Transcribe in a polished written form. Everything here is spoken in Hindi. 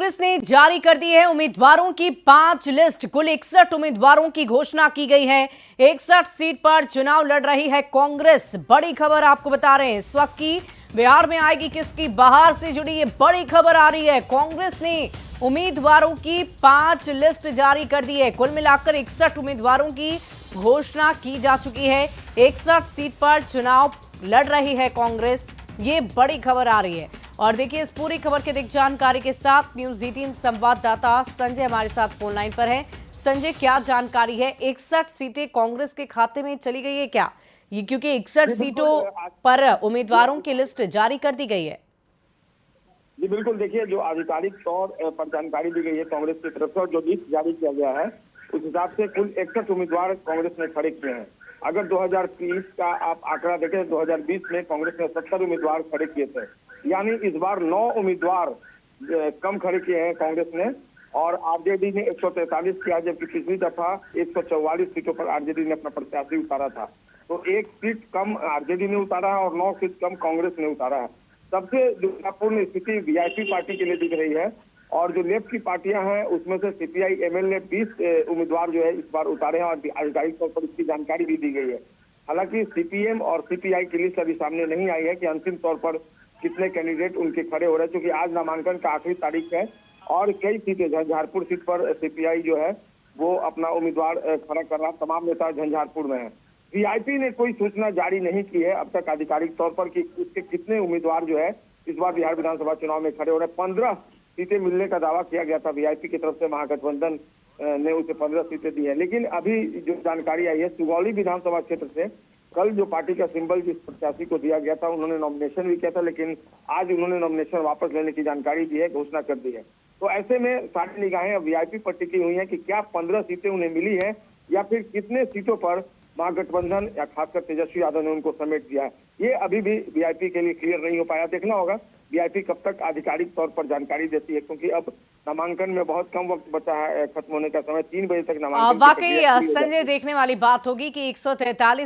कांग्रेस ने जारी कर दी है उम्मीदवारों की 5 लिस्ट। कुल 61 उम्मीदवारों की घोषणा की गई है। 61 सीट पर चुनाव लड़ रही है कांग्रेस। बड़ी खबर आपको बता रहे हैं इस वक्त की। बिहार में आएगी किसकी, बाहर से जुड़ी ये बड़ी खबर आ रही है। कांग्रेस ने उम्मीदवारों की 5 लिस्ट जारी कर दी है। कुल मिलाकर 61 उम्मीदवारों की घोषणा की जा चुकी है। 61 सीट पर चुनाव लड़ रही है कांग्रेस। ये बड़ी खबर आ रही है। और देखिए इस पूरी खबर की अधिक जानकारी के साथ न्यूज 18 संवाददाता संजय हमारे साथ फोन लाइन पर है। संजय, क्या जानकारी है? 61 सीटें कांग्रेस के खाते में चली गई है क्या? ये क्योंकि 61 सीटों पर उम्मीदवारों की लिस्ट जारी कर दी गई है। जी बिल्कुल, देखिए जो आधिकारिक तौर पर जानकारी दी गई है कांग्रेस की तरफ से और जो लिस्ट जारी किया गया है उस हिसाब से कुल 61 उम्मीदवार कांग्रेस ने खड़े किए हैं। अगर 2023 का आप आंकड़ा देखें, 2020 में कांग्रेस ने 70 उम्मीदवार खड़े किए थे, यानी इस बार 9 उम्मीदवार कम खड़े किए हैं कांग्रेस ने। और आरजेडी ने 143 किया, जबकि पिछली दफा 144 सीटों पर आरजेडी ने अपना प्रत्याशी उतारा था। तो एक सीट कम आरजेडी ने उतारा है और 9 सीट कम कांग्रेस ने उतारा है। सबसे दुर्भाग्यपूर्ण स्थिति वीआईपी पार्टी के लिए दिख रही है। और जो लेफ्ट की पार्टियां हैं उसमें से सीपीआई एमएल ने 20 उम्मीदवार जो है इस बार उतारे हैं और आधिकारिक तौर पर इसकी जानकारी भी दी गई है। हालांकि सीपीएम और सीपीआई की लिस्ट अभी सामने नहीं आई है कि अंतिम तौर पर कितने कैंडिडेट उनके खड़े हो रहे हैं, क्योंकि आज नामांकन का आखिरी तारीख है और कई सीटें, झंझारपुर सीट पर सीपीआई जो है वो अपना उम्मीदवार खड़ा कर रहा। तमाम नेता झंझारपुर में है। वीआईपी ने कोई सूचना जारी नहीं की है अब तक आधिकारिक तौर पर कि उसके कितने उम्मीदवार जो है इस बार बिहार विधानसभा चुनाव में खड़े हो रहे हैं। 15 सीटें मिलने का दावा किया गया था वीआईपी की तरफ से। महागठबंधन ने उसे 15 सीटें दी है। लेकिन अभी जो जानकारी आई है सुगौली विधानसभा क्षेत्र से, कल जो पार्टी का सिंबल जिस प्रत्याशी को दिया गया था उन्होंने नॉमिनेशन भी किया था, लेकिन आज उन्होंने नॉमिनेशन वापस लेने की जानकारी दी है, घोषणा कर दी है। तो ऐसे में सारी निगाहें अब वीआईपी पर टिकी हुई है कि क्या 15 सीटें उन्हें मिली है या फिर कितने सीटों पर महागठबंधन या खासकर तेजस्वी यादव ने उनको समेट दिया है। ये अभी भी वीआईपी के लिए क्लियर नहीं हो पाया। देखना होगा वीआईपी कब तक आधिकारिक तौर पर जानकारी देती है, क्योंकि अब नामांकन में बहुत कम वक्त बचा है। खत्म होने का समय 3 बजे तक नामांकन वाकई संजय, देखने वाली बात होगी कि 143